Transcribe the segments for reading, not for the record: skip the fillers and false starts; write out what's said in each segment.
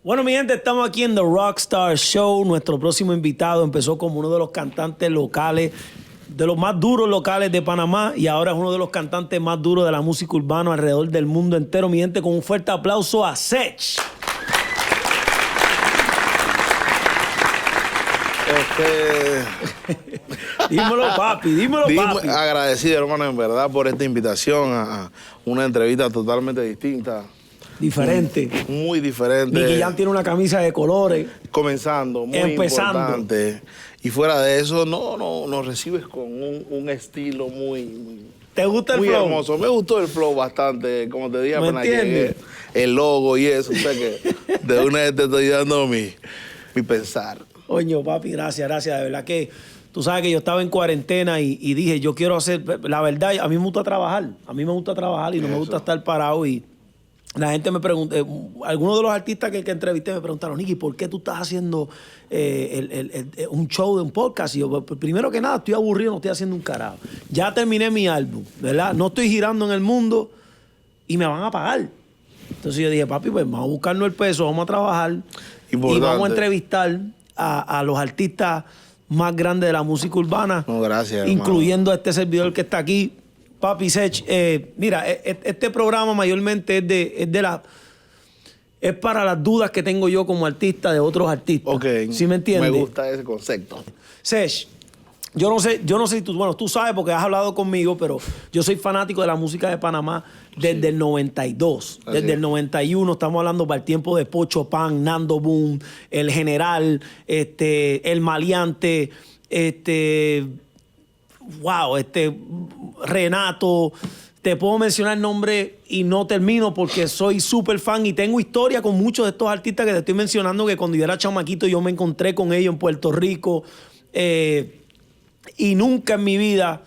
Bueno, mi gente, estamos aquí en The Rockstar Show. Nuestro próximo invitado empezó como uno de los cantantes locales, de los más duros locales de Panamá, y ahora es uno de los cantantes más duros de la música urbana alrededor del mundo entero. Mi gente, con un fuerte aplauso a Sech. Dímelo, papi, dímelo, papi. Agradecido, hermano, en verdad, por esta invitación a una entrevista totalmente distinta. Diferente. Muy diferente. Nicky Jam tiene una camisa de colores. Comenzando, muy importante. Y fuera de eso, nos recibes con un estilo muy... ¿Te gusta el flow? Muy hermoso. Me gustó el flow bastante. Como te dije, apenas llegué, el logo y eso. O sea que de una vez te estoy dando mi pensar. Coño, papi, gracias. De verdad que tú sabes que yo estaba en cuarentena y dije, yo quiero hacer... La verdad, a mí me gusta trabajar. A mí me gusta trabajar y no me gusta estar parado. Y la gente me pregunta... algunos de los artistas que entrevisté me preguntaron, Nicky, ¿por qué tú estás haciendo un show de un podcast? Y yo, primero que nada, estoy aburrido, no estoy haciendo un carajo. Ya terminé mi álbum, ¿verdad? No estoy girando en el mundo y me van a pagar. Entonces yo dije, papi, pues vamos a buscarnos el peso, vamos a trabajar. Importante. Y vamos a entrevistar a los artistas más grandes de la música urbana. No, gracias, incluyendo a este servidor que está aquí, Papi Sech. Mira, este programa mayormente es para las dudas que tengo yo como artista de otros artistas. Ok. ¿Sí me entiendes? Me gusta ese concepto. Sech, yo no sé si tú sabes porque has hablado conmigo, pero yo soy fanático de la música de Panamá desde el 92. Así desde el 91 estamos hablando para el tiempo de Pocho Pan, Nando Boom, El General, El Maleante, Renato. Te puedo mencionar el nombre y no termino porque soy súper fan y tengo historia con muchos de estos artistas que te estoy mencionando, que cuando yo era chamaquito yo me encontré con ellos en Puerto Rico. Y nunca en mi vida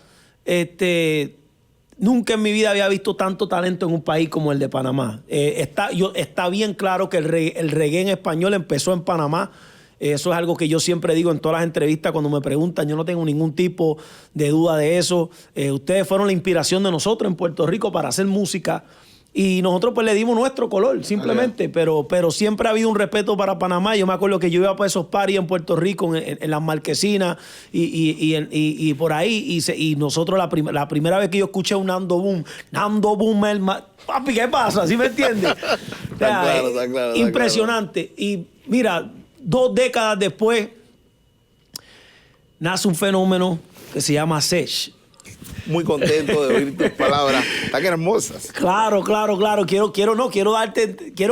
había visto tanto talento en un país como el de Panamá. Está bien claro que el reggae en español empezó en Panamá. Eso es algo que yo siempre digo en todas las entrevistas cuando me preguntan. Yo no tengo ningún tipo de duda de eso. Ustedes fueron la inspiración de nosotros en Puerto Rico para hacer música. Y nosotros pues le dimos nuestro color, simplemente. Pero siempre ha habido un respeto para Panamá. Yo me acuerdo que yo iba para esos parties en Puerto Rico, en las marquesinas y por ahí. Y nosotros la primera vez que yo escuché un Nando Boom, papi, ¿qué pasa? ¿Sí me entiendes? Está claro. Impresionante. Y mira, 2 décadas después, nace un fenómeno que se llama Sech. Muy contento de oír tus palabras tan hermosas. Claro. Quiero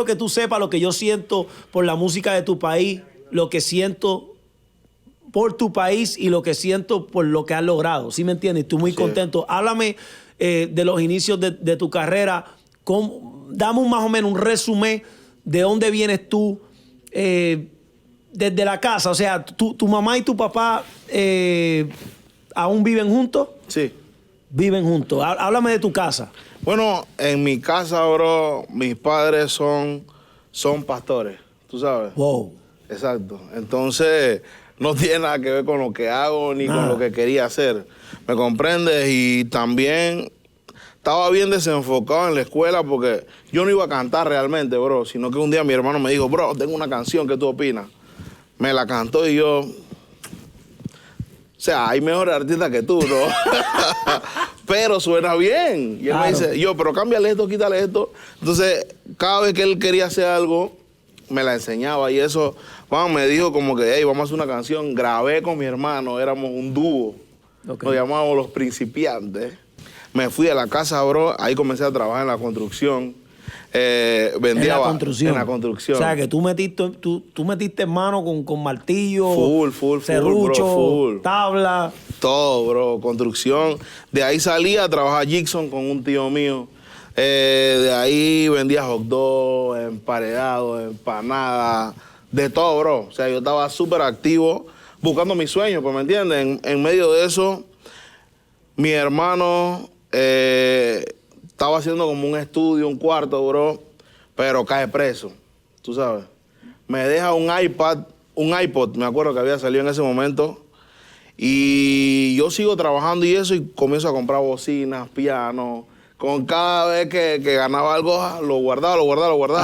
que tú sepas lo que yo siento por la música de tu país, lo que siento por tu país y lo que siento por lo que has logrado. ¿Sí me entiendes? Estoy muy contento. Háblame de los inicios de tu carrera. Dame más o menos un resumen de dónde vienes tú desde la casa. O sea, tu mamá y tu papá ¿aún viven juntos? Sí. Viven juntos. Háblame de tu casa. Bueno, en mi casa, bro, mis padres son pastores, tú sabes. Wow. Exacto. Entonces, no tiene nada que ver con lo que hago ni con lo que quería hacer. ¿Me comprendes? Y también estaba bien desenfocado en la escuela porque yo no iba a cantar realmente, bro, sino que un día mi hermano me dijo, bro, tengo una canción, ¿qué tú opinas? Me la cantó y yo... O sea, hay mejores artistas que tú, ¿no? Pero suena bien. Y él me dice, pero cámbiale esto, quítale esto. Entonces, cada vez que él quería hacer algo, me la enseñaba. Y eso, me dijo como que, hey, vamos a hacer una canción. Grabé con mi hermano, éramos un dúo. Okay. Nos llamábamos Los Principiantes. Me fui a la casa, bro. Ahí comencé a trabajar en la construcción. Vendía en la construcción. O sea, que tú metiste mano con martillo, full, serrucho, bro, full. tabla. Todo, bro, construcción. De ahí salí a trabajar Gibson con un tío mío. De ahí vendía hot dog, emparedado, empanada, de todo, bro. O sea, yo estaba súper activo buscando mis sueños, pues, ¿me entienden? En medio de eso, mi hermano... estaba haciendo como un estudio, un cuarto, bro, pero cae preso, tú sabes. Me deja un iPod, me acuerdo que había salido en ese momento, y yo sigo trabajando y eso, y comienzo a comprar bocinas, pianos. Con cada vez que ganaba algo, lo guardaba.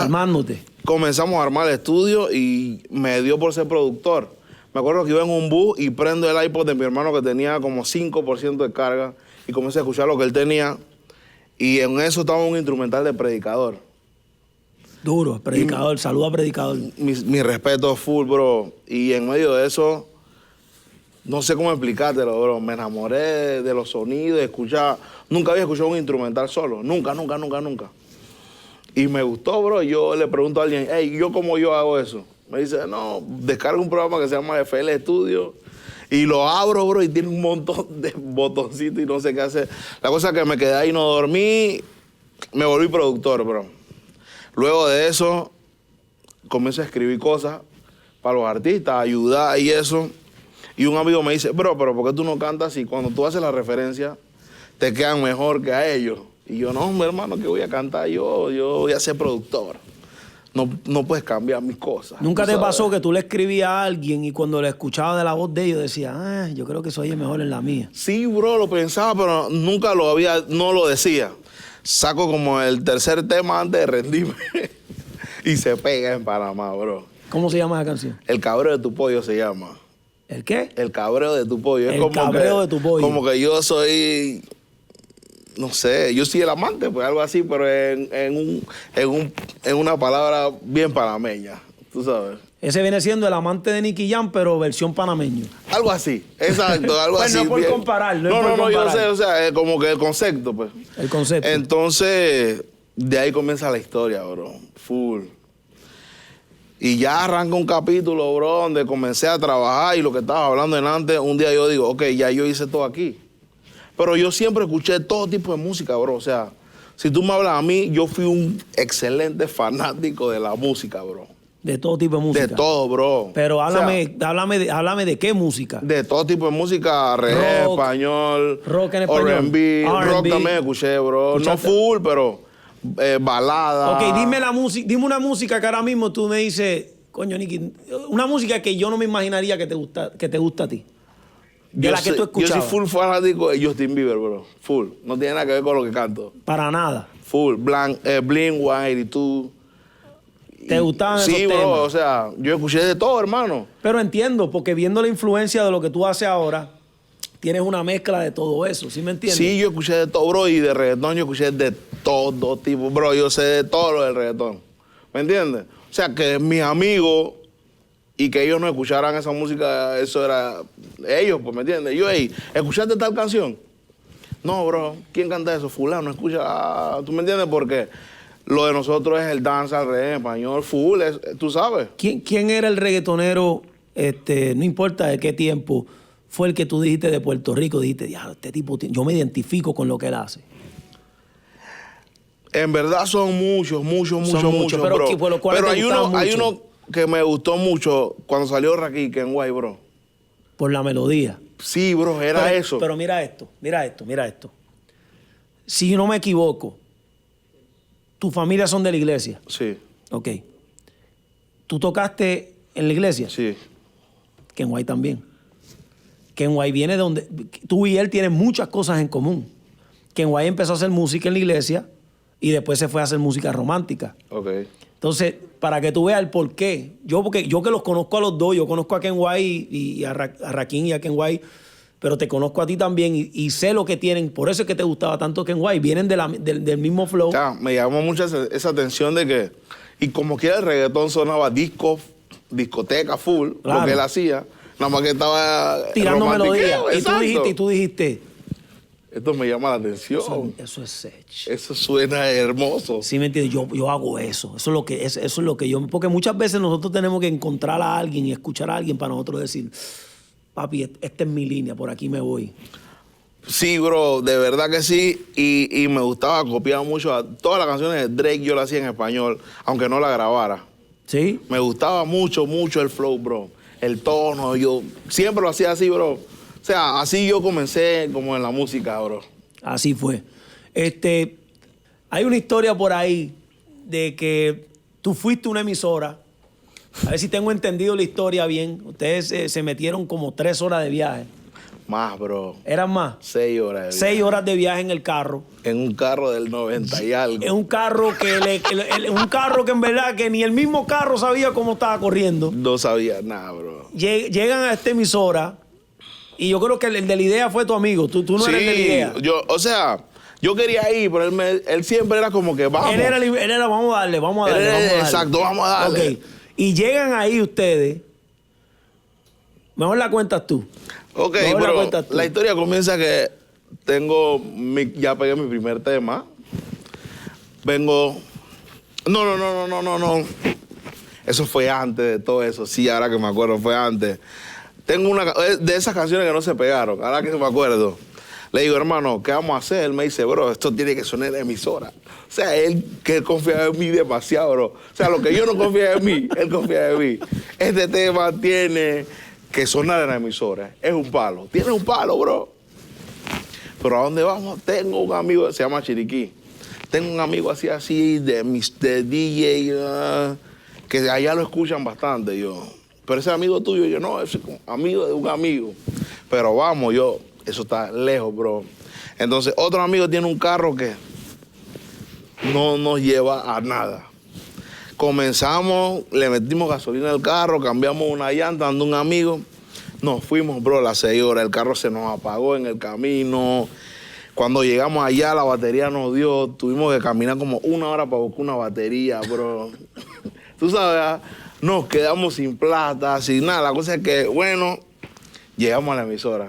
Armándote. comenzamos a armar el estudio y me dio por ser productor. Me acuerdo que iba en un bus y prendo el iPod de mi hermano que tenía como 5% de carga y comencé a escuchar lo que él tenía. Y en eso estaba un instrumental de Predicador. Duro, Predicador, saluda a Predicador. Mi respeto full, bro. Y en medio de eso, no sé cómo explicártelo, bro. Me enamoré de los sonidos, de escuchar. Nunca había escuchado un instrumental solo. Nunca. Y me gustó, bro. Yo le pregunto a alguien, hey, ¿cómo yo hago eso? Me dice, no, descarga un programa que se llama FL Studio y lo abro, bro, y tiene un montón de botoncitos y no sé qué hacer. La cosa es que me quedé ahí, no dormí, me volví productor, bro. Luego de eso, comienzo a escribir cosas para los artistas, ayudar y eso. Y un amigo me dice, bro, pero ¿por qué tú no cantas y cuando tú haces la referencia te quedan mejor que a ellos? Y yo, no, mi hermano, que voy a cantar yo voy a ser productor. No puedes cambiar mis cosas. ¿Nunca te pasó que tú le escribías a alguien y cuando le escuchabas de la voz de ellos decías, yo creo que se oye mejor en la mía? Sí, bro, lo pensaba, pero nunca no lo decía. Saco como el tercer tema antes de rendirme y se pega en Panamá, bro. ¿Cómo se llama esa canción? El cabreo de tu pollo se llama. ¿El qué? El cabreo de tu pollo. El cabreo de tu pollo. Como que yo soy... No sé, yo soy el amante, pues algo así, pero en una palabra bien panameña, tú sabes. Ese viene siendo el amante de Nicky Jam, pero versión panameño. Algo así, exacto, algo pues así. No es por bien. comparar, No, yo sé, o sea, como que el concepto, pues. El concepto. Entonces, de ahí comienza la historia, bro, full. Y ya arranca un capítulo, bro, donde comencé a trabajar y lo que estaba hablando en antes, un día yo digo, ok, ya yo hice todo aquí. Pero yo siempre escuché todo tipo de música, bro. O sea, si tú me hablas a mí, yo fui un excelente fanático de la música, bro. De todo tipo de música. De todo, bro. Pero háblame de qué música. De todo tipo de música, reggae, Rock, español, rock en español, R&B, rock también escuché, bro. ¿Escuchaste? No full, pero balada. Ok, dime una música que ahora mismo tú me dices, coño, Nicky, una música que yo no me imaginaría que te gusta a ti. De la que tú escuchabas. Yo soy full fanático de Justin Bieber, bro. Full. No tiene nada que ver con lo que canto. Para nada. Full. Blink 182. ¿Te gustaban esos temas? Sí, bro. O sea, yo escuché de todo, hermano. Pero entiendo, porque viendo la influencia de lo que tú haces ahora, tienes una mezcla de todo eso, ¿sí me entiendes? Sí, yo escuché de todo, bro. Y de reggaetón yo escuché de todo tipo. Bro, yo sé de todo lo del reggaetón. ¿Me entiendes? O sea, que mis amigos... Y que ellos no escucharan esa música, eso era ellos, pues, ¿me entiendes? Yo, hey, ¿escuchaste tal canción? No, bro, ¿quién canta eso? Fulano, escucha, ¿tú me entiendes? Porque lo de nosotros es el danza, el reggae, español, full, tú sabes. ¿Quién era el reggaetonero, no importa de qué tiempo, fue el que tú dijiste de Puerto Rico? Dijiste, ya, este tipo, yo me identifico con lo que él hace. En verdad son muchos, pero hay uno que me gustó mucho cuando salió Rakim, Kenway, bro. Por la melodía. Sí, bro, era eso. Pero mira esto. Si yo no me equivoco, ¿tu familia son de la iglesia? Sí. Ok. ¿Tú tocaste en la iglesia? Sí. Kenway también. Kenway viene de donde... Tú y él tienen muchas cosas en común. Kenway empezó a hacer música en la iglesia y después se fue a hacer música romántica. Ok. Entonces, para que tú veas el por qué, porque yo que los conozco a los dos, yo conozco a Kenway y a Rakim y a Kenway, pero te conozco a ti también y sé lo que tienen, por eso es que te gustaba tanto Kenway, vienen del mismo flow. O sea, me llamó mucho esa atención de que, y como quiera el reggaetón sonaba discoteca full, Claro. lo que él hacía, nada más que estaba tirando melodía. Exacto. Y tú dijiste, esto me llama la atención. eso es sech. Eso suena hermoso. Sí, ¿me entiendes? Yo hago eso. Eso es lo que yo... Porque muchas veces nosotros tenemos que encontrar a alguien y escuchar a alguien para nosotros decir, papi, esta es mi línea, por aquí me voy. Sí, bro, de verdad que sí. Y me gustaba copiar mucho. Todas las canciones de Drake yo las hacía en español, aunque no la grabara. ¿Sí? Me gustaba mucho el flow, bro. El tono, yo siempre lo hacía así, bro. O sea, así yo comencé como en la música, bro. Así fue. Hay una historia por ahí de que tú fuiste a una emisora. A ver si tengo entendido la historia bien. Ustedes se metieron como 3 horas de viaje. Más, bro. ¿Eran más? 6 horas de viaje. 6 horas de viaje en el carro. En un carro del 90 y algo. Es un carro un carro que en verdad que ni el mismo carro sabía cómo estaba corriendo. No sabía nada, bro. Llegan a esta emisora y yo creo que el de la idea fue tu amigo. Tú no eres el de la idea. Yo quería ir, pero él siempre era como que vamos. Él era vamos a darle. Exacto, vamos a darle. Okay. Y llegan ahí ustedes. Mejor la cuentas tú. Ok, mejor pero la historia comienza que ya pegué mi primer tema. Vengo... No. Eso fue antes de todo eso. Sí, ahora que me acuerdo, fue antes. Tengo una de esas canciones que no se pegaron, ahora que me acuerdo. Le digo, hermano, ¿qué vamos a hacer? Él me dice, bro, esto tiene que sonar en la emisora. O sea, él que confía en mí demasiado, bro. O sea, lo que yo no confía en mí, él confía en mí. Este tema tiene que sonar en la emisora. Es un palo. Tiene un palo, bro. Pero ¿a dónde vamos? Tengo un amigo, se llama Chiriquí. Tengo un amigo así de DJ, que allá lo escuchan bastante. Pero ese amigo tuyo, yo no, es amigo de un amigo. Pero vamos, eso está lejos, bro. Entonces, otro amigo tiene un carro que no nos lleva a nada. Comenzamos, le metimos gasolina al carro, cambiamos una llanta, dando un amigo. Nos fuimos, bro, a las 6 horas. El carro se nos apagó en el camino. Cuando llegamos allá, la batería nos dio. Tuvimos que caminar como 1 hora para buscar una batería, bro. Tú sabes, nos quedamos sin plata, sin nada. La cosa es que, bueno, llegamos a la emisora.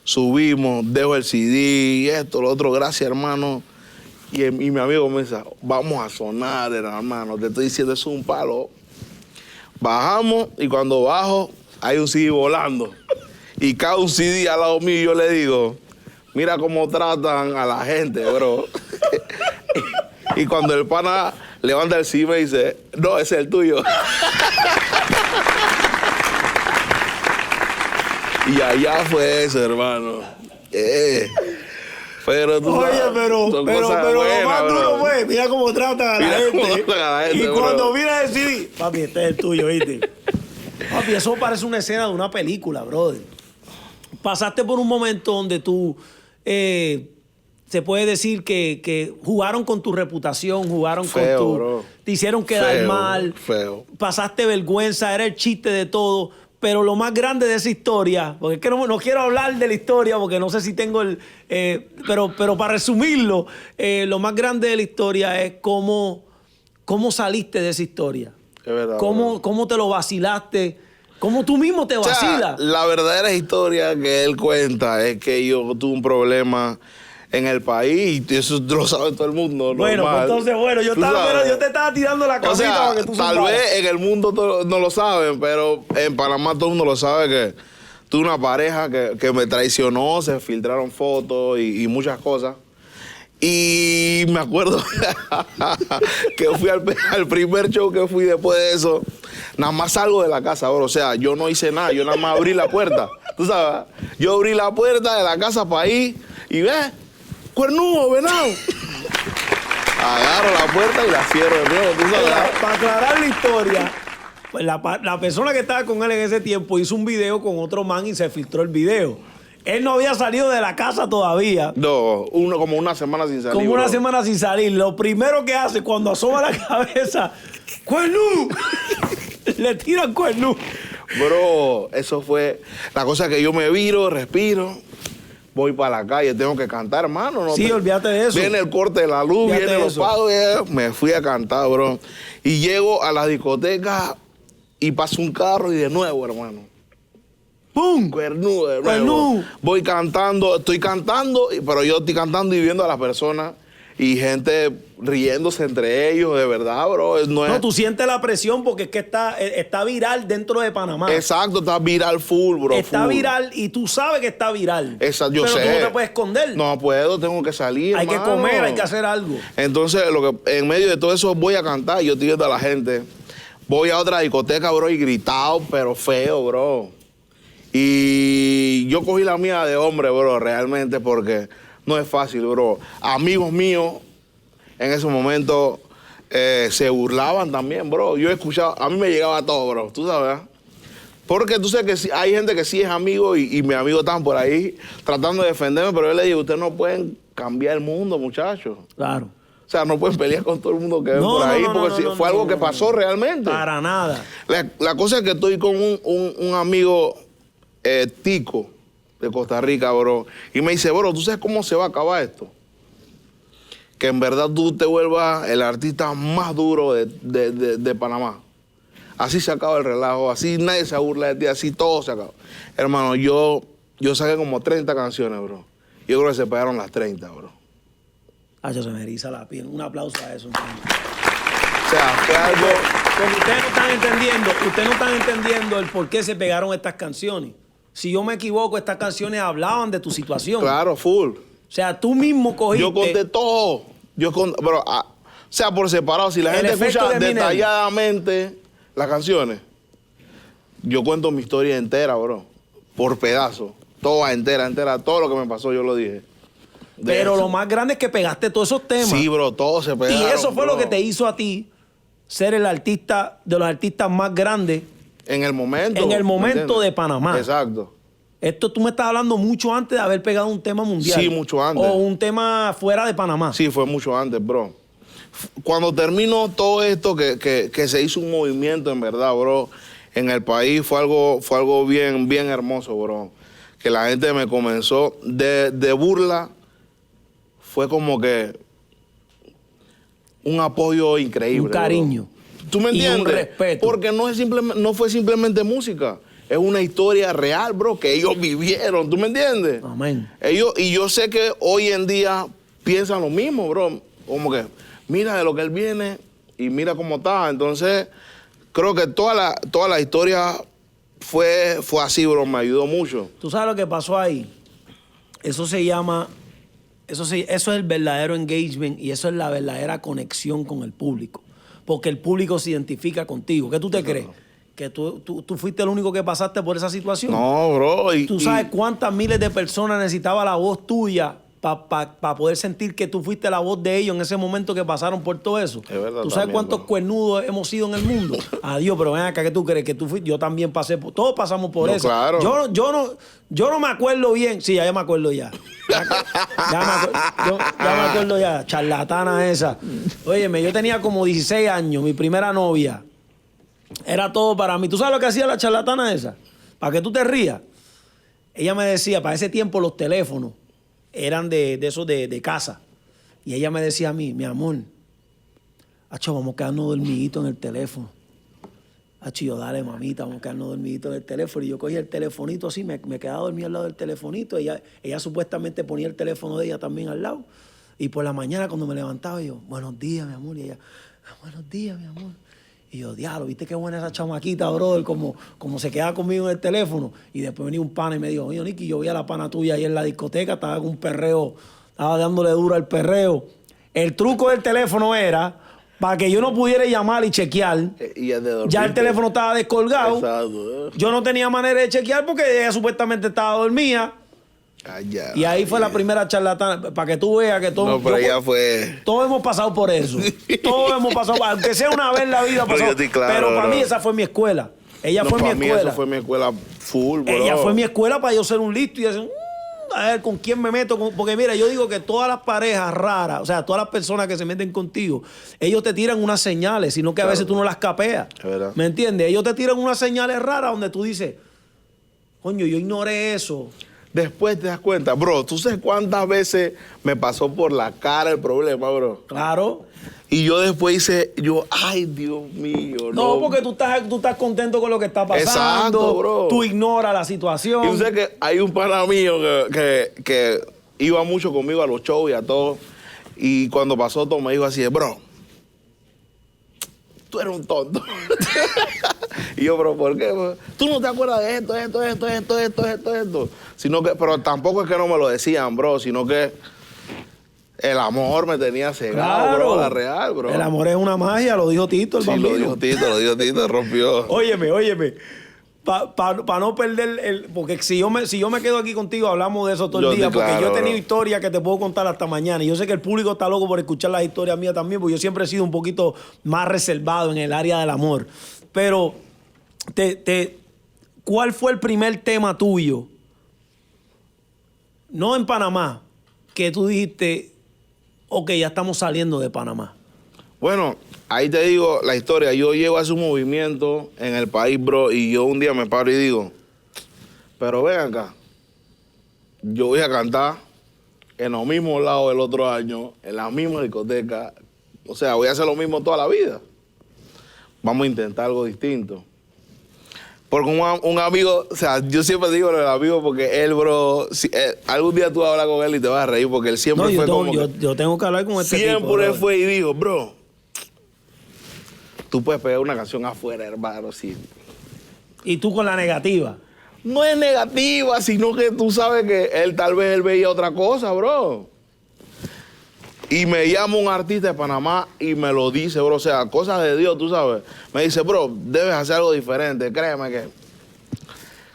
Subimos, dejo el CD, esto, lo otro, gracias, hermano. Y mi amigo comienza, vamos a sonar, hermano, te estoy diciendo, eso es un palo. Bajamos y cuando bajo, hay un CD volando. Y cae un CD al lado mío y yo le digo, mira cómo tratan a la gente, bro. Y cuando el pana levanta el CD me dice, no, ese es el tuyo. Y allá fue eso, hermano. Pero tú Oye, sabes, pero lo más duro fue, mira cómo tratan a la gente. Y cuando mira el CD, papi, este es el tuyo, ¿viste? Papi, eso parece una escena de una película, brother. Pasaste por un momento donde tú, se puede decir que jugaron con tu reputación, jugaron feo, con tu... Bro. Te hicieron quedar mal. Feo. Pasaste vergüenza, era el chiste de todo. Pero lo más grande de esa historia, porque es que no quiero hablar de la historia porque no sé si tengo el... pero para resumirlo, lo más grande de la historia es cómo saliste de esa historia. Es verdad. Cómo te lo vacilaste, cómo tú mismo te vacilas. O sea, la verdadera historia que él cuenta es que yo tuve un problema en el país y eso lo sabe todo el mundo. Bueno, pues entonces, yo te estaba tirando la casita, o sea, para que tú tal supieras. vez en el mundo no lo saben, pero en Panamá todo el mundo lo sabe que tuve una pareja que me traicionó, se filtraron fotos y muchas cosas. Y me acuerdo que fui al primer show que fui después de eso. Nada más salgo de la casa, bro. O sea, yo no hice nada, yo nada más abrí la puerta. Tú sabes, yo abrí la puerta de la casa para ir y ve, cuernudo, venado. Agarro la puerta y la cierro de nuevo, tú sabes. Para aclarar la historia, pues la persona que estaba con él en ese tiempo hizo un video con otro man y se filtró el video. Él no había salido de la casa todavía. No, como una semana sin salir. Como una semana sin salir. Lo primero que hace cuando asoma la cabeza, ¡cuernú! Le tiran cuernú. Bro, eso fue la cosa que yo me viro, respiro. Voy para la calle, tengo que cantar, hermano. ¿No? Sí, olvídate de eso. Viene el corte de la luz, Olvídate vienen los pagos. Me fui a cantar, bro. Y llego a la discoteca y paso un carro y de nuevo, hermano. ¡Pum! Cuernudo de nuevo. Cuernú. Voy cantando, estoy cantando, pero yo estoy cantando y viendo a las personas y gente riéndose entre ellos, de verdad, bro. No, tú sientes la presión porque es que está viral dentro de Panamá. Exacto, está viral full, bro. Está viral y tú sabes que está viral. Exacto, yo sé. Pero tú no te puedes esconder. No puedo, tengo que salir, Hay que comer, hay que hacer algo. Entonces, en medio de todo eso voy a cantar, yo estoy viendo a la gente. Voy a otra discoteca, bro, y gritado, pero feo, bro. Y yo cogí la mía de hombre, bro, realmente, porque no es fácil, bro. Amigos míos en ese momento se burlaban también, bro. Yo escuchaba, a mí me llegaba todo, bro, tú sabes. Porque tú sabes que hay gente que sí es amigo y mis amigos están por ahí tratando de defenderme, pero yo le digo, ustedes no pueden cambiar el mundo, muchachos. Claro. O sea, no pueden pelear con todo el mundo que ven por ahí, porque fue algo que pasó realmente. Para nada. La cosa es que estoy con un amigo tico de Costa Rica, bro, y me dice, bro, ¿tú sabes cómo se va a acabar esto? Que en verdad tú te vuelvas el artista más duro de Panamá. Así se acaba el relajo, así nadie se burla de ti, así todo se acaba. Hermano, yo saqué como 30 canciones, bro. Yo creo que se pegaron las 30, bro. Se me eriza la piel. Un aplauso a eso. O sea, fue algo... Porque ustedes no están entendiendo el por qué se pegaron estas canciones. Si yo me equivoco, estas canciones hablaban de tu situación. Claro, full. O sea, tú mismo cogiste... Yo conté todo. Pero, o sea, por separado, si la gente escucha detalladamente las canciones, yo cuento mi historia entera, bro. Por pedazos. Toda entera. Todo lo que me pasó, yo lo dije. Pero lo más grande es que pegaste todos esos temas. Sí, bro, todos se pegaron. Y eso fue bro. lo que te hizo a ti ser el artista de los artistas más grandes. En el momento. En el momento de Panamá. Exacto. Esto tú me estás hablando mucho antes de haber pegado un tema mundial. Sí, mucho antes. O un tema fuera de Panamá. Sí, fue mucho antes, bro. Cuando terminó todo esto, que se hizo un movimiento, en verdad, bro, en el país, fue algo bien hermoso, bro. Que la gente me comenzó de burla. Fue como que un apoyo increíble. Un cariño. Bro. ¿Tú me entiendes? Y un respeto. Porque no fue simplemente música. Es una historia real, bro, que ellos vivieron. ¿Tú me entiendes? Amén. Y yo sé que hoy en día piensan lo mismo, bro. Como que mira de lo que él viene y mira cómo está. Entonces, creo que toda la historia fue así, bro. Me ayudó mucho. ¿Tú sabes lo que pasó ahí? Eso se llama... Eso es el verdadero engagement y eso es la verdadera conexión con el público. Porque el público se identifica contigo. ¿Qué tú te crees? ¿Que tú fuiste el único que pasaste por esa situación? No, bro. ¿Tú sabes cuántas miles de personas necesitaba la voz tuya para poder sentir que tú fuiste la voz de ellos en ese momento que pasaron por todo eso? Es verdad. ¿Tú sabes cuántos cuernudos hemos sido en el mundo? Adiós, pero ven acá, ¿qué tú crees? Que tú fuiste. Yo también pasé por... Todos pasamos por eso. Claro. Yo no me acuerdo bien. Sí, ya me acuerdo ya. Ya me acuerdo ya. Charlatana esa. Óyeme, yo tenía como 16 años, mi primera novia. Era todo para mí. ¿Tú sabes lo que hacía la charlatana esa? Para que tú te rías. Ella me decía, para ese tiempo los teléfonos eran de esos de casa. Y ella me decía a mí, mi amor, acho, vamos a quedarnos dormiditos en el teléfono. Acho, yo, dale, mamita, vamos a quedarnos dormiditos en el teléfono. Y yo cogía el telefonito así, me quedaba dormido al lado del telefonito. Ella supuestamente ponía el teléfono de ella también al lado. Y por la mañana cuando me levantaba yo, buenos días, mi amor. Y ella, buenos días, mi amor. Y yo, diablo, ¿viste qué buena esa chamaquita, brother? Como se queda conmigo en el teléfono. Y después venía un pana y me dijo, oye, Nicky, yo vi a la pana tuya ahí en la discoteca, estaba con un perreo, estaba dándole duro al perreo. El truco del teléfono era, para que yo no pudiera llamar y chequear, ya el teléfono estaba descolgado. Exacto. Yo no tenía manera de chequear porque ella supuestamente estaba dormida. Y ahí fue la primera charlatana, para que tú veas que todo... No, pero ella fue... Todos hemos pasado por eso. Todos hemos pasado, aunque sea una vez en la vida pasado. Pero para mí esa fue mi escuela. Ella fue mi escuela. Esa fue mi escuela full, bro. Ella fue mi escuela para yo ser un listo y decir, a ver, ¿con quién me meto? Porque mira, yo digo que todas las parejas raras, o sea, todas las personas que se meten contigo, ellos te tiran unas señales, sino que a veces tú no las capeas. ¿Me entiendes? Ellos te tiran unas señales raras donde tú dices, coño, yo ignoré eso. Después te das cuenta, bro, ¿tú sabes cuántas veces me pasó por la cara el problema, bro? Claro. Y yo después hice, ay, Dios mío, no. Porque tú estás contento con lo que está pasando. Exacto, bro. Tú ignoras la situación. Y tú sabes que hay un pana mío que iba mucho conmigo a los shows y a todo. Y cuando pasó todo me dijo así, bro, tú eres un tonto. Y yo, pero ¿por qué? Tú no te acuerdas de esto. Pero tampoco es que no me lo decían, bro, sino que el amor me tenía cegado, claro, bro, la real, bro. El amor es una magia, lo dijo Tito, el bambino. Lo dijo Tito, rompió. Óyeme. Para no perder porque si yo me quedo aquí contigo, hablamos de eso todo el día. Porque yo he tenido historias que te puedo contar hasta mañana. Y yo sé que el público está loco por escuchar las historias mías también, porque yo siempre he sido un poquito más reservado en el área del amor. Pero ¿cuál fue el primer tema tuyo? No en Panamá, que tú dijiste, ok, ya estamos saliendo de Panamá. Bueno, ahí te digo la historia. Yo llego a ese movimiento en el país, bro, y yo un día me paro y digo, pero ven acá, yo voy a cantar en los mismos lados del otro año, en la misma discoteca. O sea, voy a hacer lo mismo toda la vida. Vamos a intentar algo distinto. Porque un amigo, o sea, yo siempre digo lo del amigo porque él, bro, algún día tú vas a hablar con él y te vas a reír porque él siempre fue como yo tengo que hablar con este tipo. Siempre fue y dijo, bro, tú puedes pegar una canción afuera, hermano, sí. Y tú con la negativa. No es negativa, sino que tú sabes que tal vez él veía otra cosa, bro. Y me llama un artista de Panamá y me lo dice, bro. O sea, cosas de Dios, tú sabes. Me dice, bro, debes hacer algo diferente. Créeme que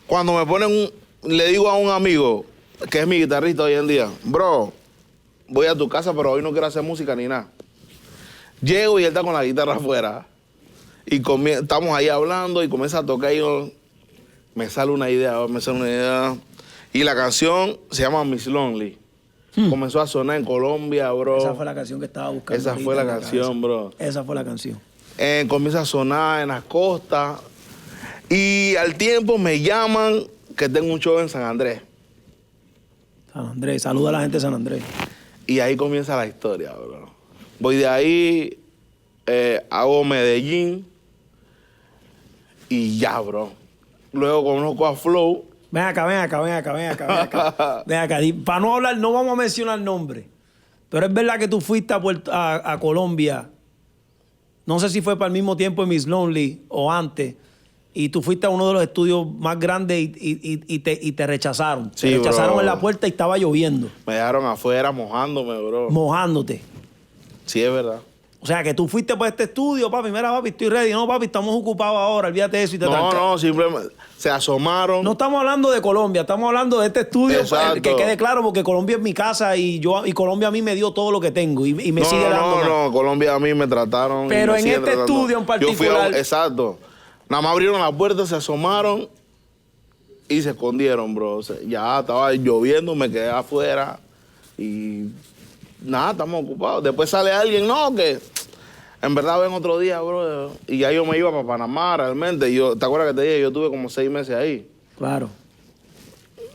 cuando me ponen le digo a un amigo, que es mi guitarrista hoy en día, bro, voy a tu casa, pero hoy no quiero hacer música ni nada. Llego y él está con la guitarra afuera. Y estamos ahí hablando y comienza a tocar y yo, me sale una idea. Y la canción se llama Miss Lonely. Comenzó a sonar en Colombia, bro. Esa fue la canción que estaba buscando. Esa fue la canción, bro. Esa fue la canción. Comienza a sonar en las costas. Y al tiempo me llaman que tengo un show en San Andrés. San Andrés, saluda a la gente de San Andrés. Y ahí comienza la historia, bro. Voy de ahí, hago Medellín y ya, bro. Luego conozco a Flow. Ven acá. Ven acá. Para no hablar, no vamos a mencionar nombres. Pero es verdad que tú fuiste a Colombia. No sé si fue para el mismo tiempo en Miss Lonely o antes. Y tú fuiste a uno de los estudios más grandes y te rechazaron. Sí, te rechazaron bro. en la puerta y estaba lloviendo. Me dejaron afuera mojándome, bro. Mojándote. Sí, es verdad. O sea, que tú fuiste para este estudio, papi, mira, papi, estoy ready. No, papi, estamos ocupados ahora, olvídate de eso y te tranca. No, simplemente se asomaron. No estamos hablando de Colombia, estamos hablando de este estudio. Exacto. Que quede claro, porque Colombia es mi casa y Colombia a mí me dio todo lo que tengo y me sigue dando más. No, Colombia a mí me trataron. Pero en este tratando. estudio en particular. Exacto. Nada más abrieron la puerta, se asomaron y se escondieron, bro. O sea, ya estaba lloviendo, me quedé afuera y nada, estamos ocupados. Después sale alguien, no, que en verdad ven otro día, bro. Y ya yo me iba para Panamá realmente. ¿Te acuerdas que te dije? Yo tuve como 6 meses ahí. Claro.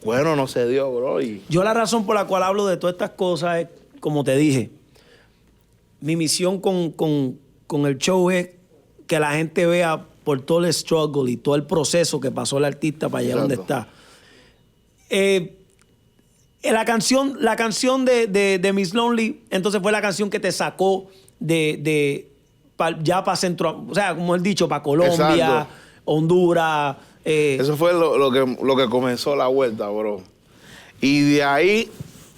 Bueno, no se dio, bro. Yo la razón por la cual hablo de todas estas cosas es, como te dije, mi misión con el show es que la gente vea por todo el struggle y todo el proceso que pasó el artista para llegar donde está. La canción de Miss Lonely, entonces fue la canción que te sacó ya para Centro, o sea, como he dicho, para Colombia, exacto. Honduras. Eso fue lo que comenzó la vuelta, bro. Y de ahí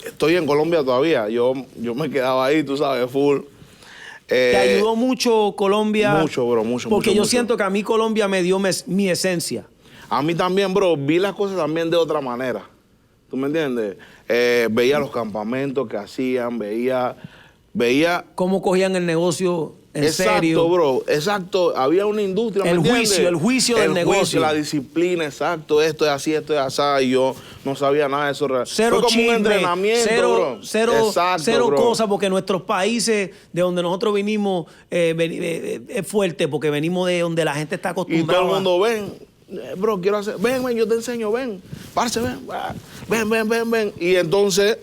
estoy en Colombia todavía. Yo me quedaba ahí, tú sabes, full. ¿Te ayudó mucho Colombia? Mucho, bro, mucho. Porque mucho, yo siento que a mí Colombia me dio mi esencia. A mí también, bro. Vi las cosas también de otra manera. ¿Tú me entiendes? Veía los campamentos que hacían, veía... Cómo cogían el negocio en serio. Exacto, bro. Exacto. Había una industria, ¿me entiendes? El juicio del negocio. Juicio, la disciplina, exacto. Esto es así, esto es así. Y yo no sabía nada de eso. Cero fue como chisme, un entrenamiento, bro. Cero cosas, porque nuestros países de donde nosotros vinimos es fuerte, porque venimos de donde la gente está acostumbrada. Y todo el mundo, ven, bro, quiero hacer... Ven, yo te enseño, ven. Parce, ven. Y entonces...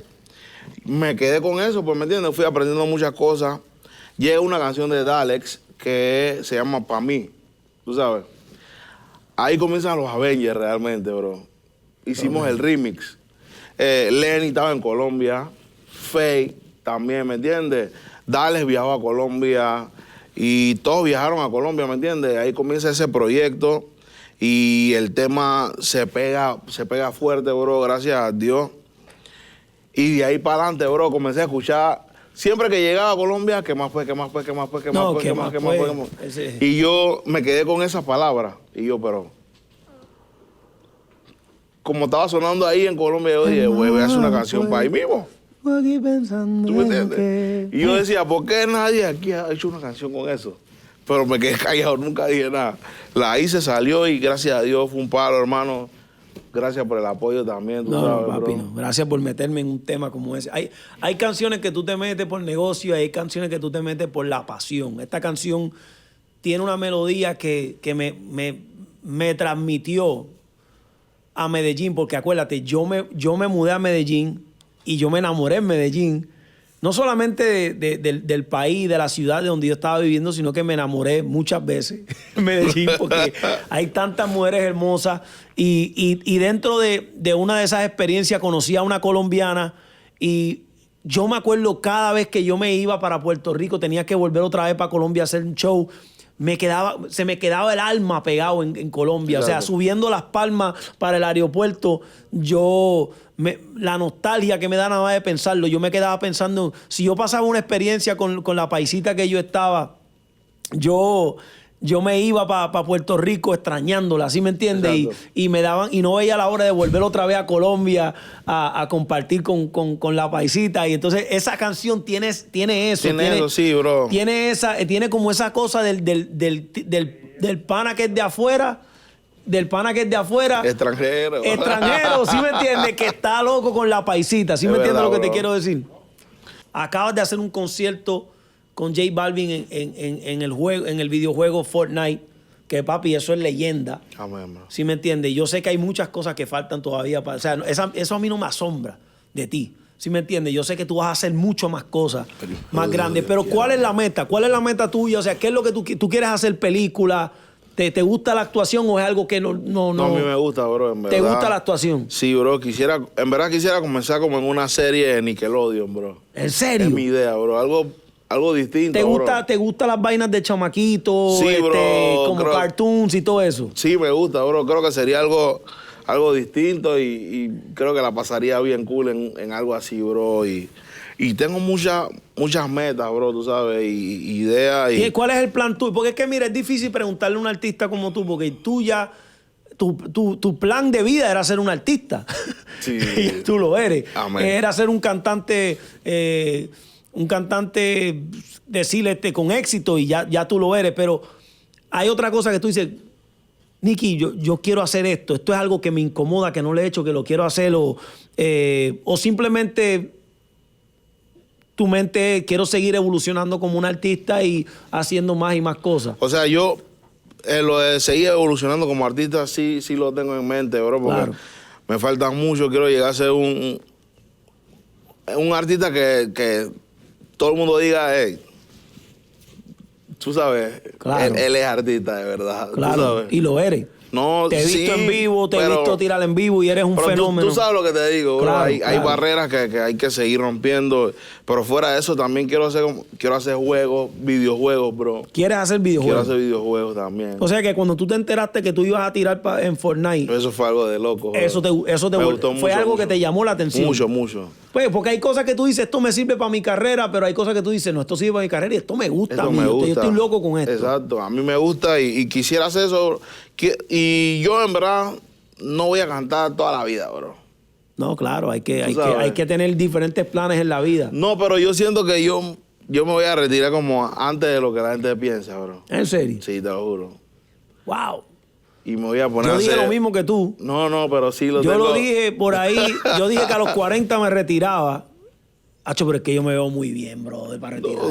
me quedé con eso, pues, ¿me entiendes? Fui aprendiendo muchas cosas. Llega una canción de Dalex que se llama Pa' mí, tú sabes. Ahí comienzan los Avengers realmente, bro. Hicimos el remix. Lenny estaba en Colombia. Faye también, ¿me entiendes? Dalex viajó a Colombia y todos viajaron a Colombia, ¿me entiendes? Ahí comienza ese proyecto y el tema se pega fuerte, bro, gracias a Dios. Y de ahí para adelante, bro, comencé a escuchar. Siempre que llegaba a Colombia, ¿qué más fue? Y yo me quedé con esas palabras. Y yo, pero... como estaba sonando ahí en Colombia, yo dije, güey, voy a hacer una canción para ahí mismo. ¿Tú me entiendes? Y yo decía, ¿por qué nadie aquí ha hecho una canción con eso? pero me quedé callado, nunca dije nada. La hice, salió y gracias a Dios fue un palo, hermano. Gracias por el apoyo también, tú sabes, papi, bro. no. Gracias por meterme en un tema como ese. Hay canciones que tú te metes por negocio y hay canciones que tú te metes por la pasión. Esta canción tiene una melodía que me transmitió a Medellín, porque acuérdate, yo me mudé a Medellín y yo me enamoré en Medellín. No solamente del país, de la ciudad de donde yo estaba viviendo, sino que me enamoré muchas veces en Medellín porque hay tantas mujeres hermosas. Y dentro de una de esas experiencias conocí a una colombiana y yo me acuerdo cada vez que yo me iba para Puerto Rico, tenía que volver otra vez para Colombia a hacer un show. Se me quedaba el alma pegado en Colombia. Claro. O sea, subiendo Las Palmas para el aeropuerto, la nostalgia que me da nada más de pensarlo, yo me quedaba pensando, si yo pasaba una experiencia con la paisita que yo estaba, yo me iba para Puerto Rico extrañándola, ¿sí me entiendes? Y me daban, y no veía la hora de volver otra vez a Colombia a compartir con la paisita. Y entonces esa canción tiene eso. Tiene eso, sí, bro. Tiene como esa cosa del pana que es de afuera. Del pana que es de afuera. Extranjero, ¿sí me entiendes? Que está loco con la paisita, ¿sí me entiendes lo que te quiero decir? Acabas de hacer un concierto con J Balvin en el videojuego Fortnite, que papi, eso es leyenda. Amén, bro. ¿Sí me entiendes? Yo sé que hay muchas cosas que faltan todavía. O sea, eso a mí no me asombra de ti. ¿Sí me entiendes? Yo sé que tú vas a hacer mucho más cosas, más grandes. Pero ¿cuál es la meta? ¿Cuál es la meta tuya? O sea, ¿qué es lo que tú quieres hacer? ¿Película? ¿Te gusta la actuación o es algo que no? No, a mí me gusta, bro, en verdad. ¿Te gusta la actuación? Sí, bro, en verdad quisiera comenzar como en una serie de Nickelodeon, bro. ¿En serio? Es mi idea, bro, algo distinto, ¿Te gustan las vainas de chamaquito? Sí, bro. Como cartoons y todo eso. Sí, me gusta, bro. Creo que sería algo distinto y creo que la pasaría bien cool en algo así, bro. Y tengo muchas metas, bro, tú sabes, y ideas. ¿Y cuál es el plan tuyo? Porque es que, mira, es difícil preguntarle a un artista como tú, porque tú ya, tu plan de vida era ser un artista. Sí. Y tú lo eres. Amén. Era ser un cantante, decirle con éxito, y ya tú lo eres. Pero hay otra cosa que tú dices, Nicky, yo quiero hacer esto es algo que me incomoda, que no le he hecho, que lo quiero hacer, o simplemente tu mente, quiero seguir evolucionando como un artista y haciendo más y más cosas. O sea, yo lo de seguir evolucionando como artista sí lo tengo en mente, bro, porque claro, me faltan mucho. Quiero llegar a ser un artista que todo el mundo diga, hey, tú sabes, claro, él es artista de verdad. Claro, ¿tú sabes? Y lo eres. No, te he visto en vivo, te he visto tirar en vivo y eres un fenómeno. Tú sabes lo que te digo, bro. Claro, hay barreras que hay que seguir rompiendo. Pero fuera de eso también quiero hacer videojuegos, bro. ¿Quieres hacer videojuegos? Quiero hacer videojuegos también. O sea que cuando tú te enteraste que tú ibas a tirar en Fortnite. Eso fue algo de loco. Eso te gustó fue mucho, algo que te llamó la atención. Mucho. Pues porque hay cosas que tú dices, esto me sirve para mi carrera, pero hay cosas que tú dices, no, esto sirve para mi carrera y esto me gusta a mí. Yo estoy loco con esto. Exacto, a mí me gusta y quisiera hacer eso. Y yo en verdad no voy a cantar toda la vida, bro. No, claro, hay que tener diferentes planes en la vida. No, pero yo siento que yo me voy a retirar como antes de lo que la gente piensa, bro. ¿En serio? Sí, te lo juro. Wow. Y me voy a poner Yo dije lo mismo que tú. No, pero sí lo tengo. Yo lo dije por ahí, yo dije que a los 40 me retiraba. Hacho, pero es que yo me veo muy bien, bro, para retirarme.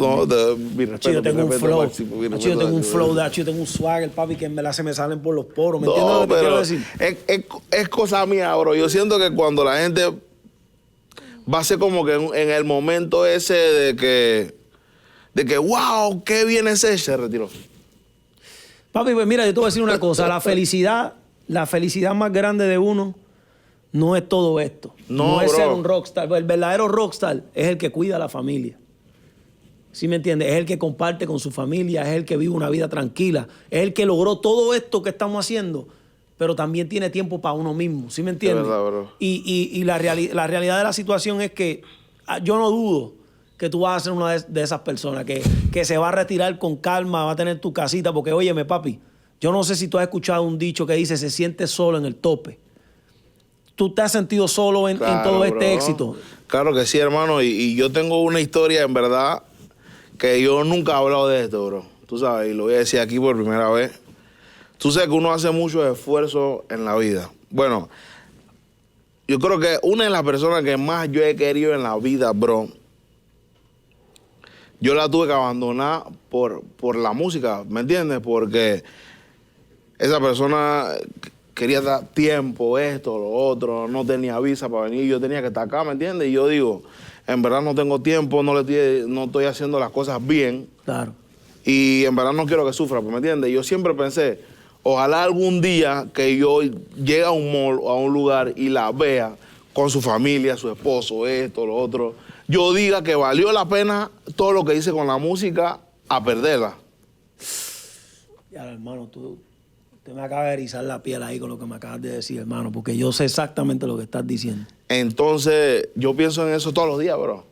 Mi respeto, yo tengo un flow. Máximo, yo tengo un flow, yo tengo un swagger, papi, que en verdad se me salen por los poros. ¿Me entiendes lo que te quiero decir? Es cosa mía, bro. Yo siento que cuando la gente va a ser como que en el momento ese de que wow, qué bien es ese, se retiró. Papi, pues mira, yo te voy a decir una cosa. La felicidad más grande de uno no es todo esto. No es ser un rockstar. El verdadero rockstar es el que cuida a la familia. ¿Sí me entiendes? Es el que comparte con su familia, es el que vive una vida tranquila, es el que logró todo esto que estamos haciendo, pero también tiene tiempo para uno mismo. ¿Sí me entiendes? Es verdad, bro. Y la realidad de la situación es que yo no dudo que tú vas a ser una de esas personas que se va a retirar con calma, va a tener tu casita, porque óyeme, papi, yo no sé si tú has escuchado un dicho que dice, se siente solo en el tope. ¿Tú te has sentido solo en todo este éxito? Claro que sí, hermano. Y yo tengo una historia, en verdad, que yo nunca he hablado de esto, bro. tú sabes, y lo voy a decir aquí por primera vez. Tú sabes que uno hace mucho esfuerzo en la vida. Bueno, yo creo que una de las personas que más yo he querido en la vida, bro, yo la tuve que abandonar por la música, ¿me entiendes? Porque esa persona quería dar tiempo, esto, lo otro, no tenía visa para venir, yo tenía que estar acá, ¿me entiendes? Y yo digo, en verdad no tengo tiempo, no estoy haciendo las cosas bien. Claro. Y en verdad no quiero que sufra, ¿me entiendes? Yo siempre pensé, ojalá algún día que yo llegue a un mall o a un lugar y la vea con su familia, su esposo, esto, lo otro, yo diga que valió la pena todo lo que hice con la música a perderla. Ya, hermano, usted me acaba de erizar la piel ahí con lo que me acabas de decir, hermano, porque yo sé exactamente lo que estás diciendo. Entonces, yo pienso en eso todos los días, bro.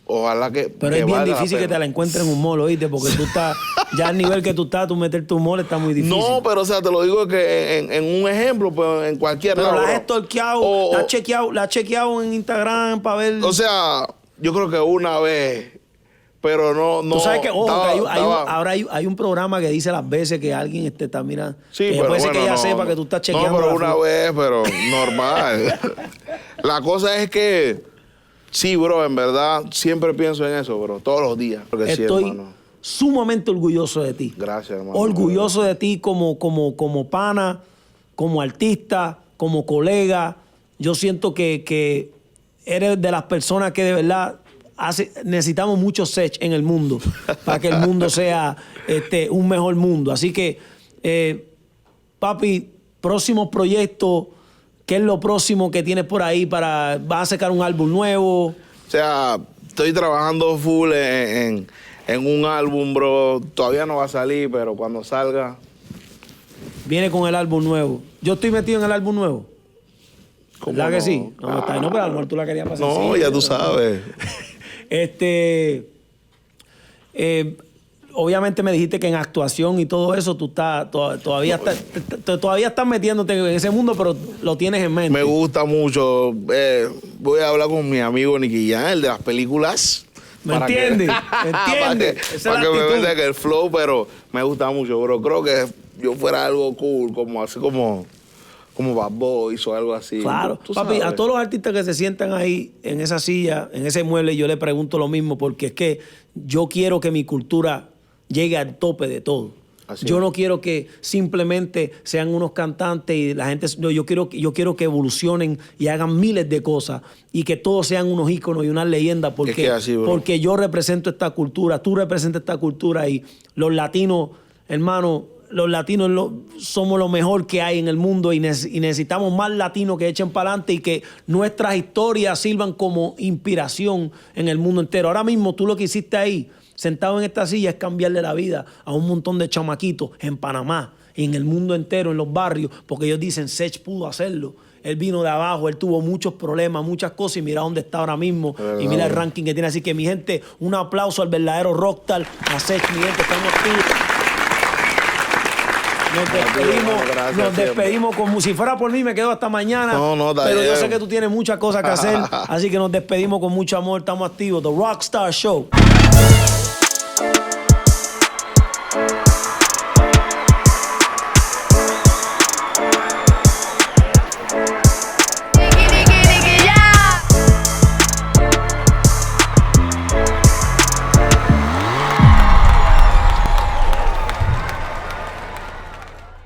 Ojalá que. Pero que es bien valga difícil la que te pena. la encuentres en un mall, ¿oíste? Porque tú estás, ya al nivel que tú meterte un mall está muy difícil. No, pero o sea, te lo digo que en un ejemplo, pues en cualquier Pero lado, la bro. has stalkeado, O- la has chequeado en Instagram para ver. O sea, yo creo que una vez, pero no. Tú sabes que, ojo, que estaba- ahora hay un programa que dice las veces que alguien está mirando. Sí, que pero puede ser que bueno, ella no, sepa no. que tú estás chequeando. No, pero la una flu- vez, pero normal. La cosa es que, sí, bro, en verdad, siempre pienso en eso, bro, todos los días. Porque sí, Estoy hermano. sumamente orgulloso de ti. Gracias, hermano. Orgulloso de ti como pana, como artista, como colega. Yo siento que eres de las personas que de verdad necesitamos mucho Sech en el mundo para que el mundo sea un mejor mundo. Así que, papi, próximos proyectos, ¿qué es lo próximo que tienes por ahí? ¿Vas a sacar un álbum nuevo? O sea, estoy trabajando full en un álbum, bro. Todavía no va a salir, pero cuando salga. Viene con el álbum nuevo. Yo estoy metido en el álbum nuevo. ¿Cómo ¿Verdad que no? sí? No, está ahí. No, pero a lo mejor tú la querías pasar. No, ya tú sabes. Obviamente me dijiste que en actuación y todo eso tú todavía estás metiéndote en ese mundo, pero lo tienes en mente. Me gusta mucho. Voy a hablar con mi amigo Nicky Jam, el de las películas. ¿Me para que- entiendes? ¿Me para entiendes? que, Esa es para la que me actitud. venda que el flow, pero me gusta mucho, bro. Creo que yo fuera algo cool, como así como Bad Boys o algo así. Claro, Tú papi, sabes. a todos los artistas que se sientan ahí en esa silla, en ese mueble, yo le pregunto lo mismo, porque es que yo quiero que mi cultura llegue al tope de todo. Así Yo es. no quiero que simplemente sean unos cantantes y la gente... No, yo quiero que evolucionen y hagan miles de cosas y que todos sean unos íconos y unas leyendas porque, Es que así, bro. porque yo represento esta cultura, tú representas esta cultura y los latinos, hermano, los latinos somos lo mejor que hay en el mundo y necesitamos más latinos que echen para adelante y que nuestras historias sirvan como inspiración en el mundo entero. Ahora mismo tú lo que hiciste ahí, sentado en esta silla, es cambiarle la vida a un montón de chamaquitos en Panamá y en el mundo entero, en los barrios, porque ellos dicen, Sech pudo hacerlo. Él vino de abajo, él tuvo muchos problemas, muchas cosas y mira dónde está ahora mismo y mira el ranking que tiene. Así que mi gente, un aplauso al verdadero rockstar, a Sech, mi gente, estamos activos. Gracias, Nos despedimos como si fuera por mí, me quedo hasta mañana. No, está pero yo bien. sé que tú tienes muchas cosas que hacer, así que nos despedimos con mucho amor, estamos activos. The Rockstar Show.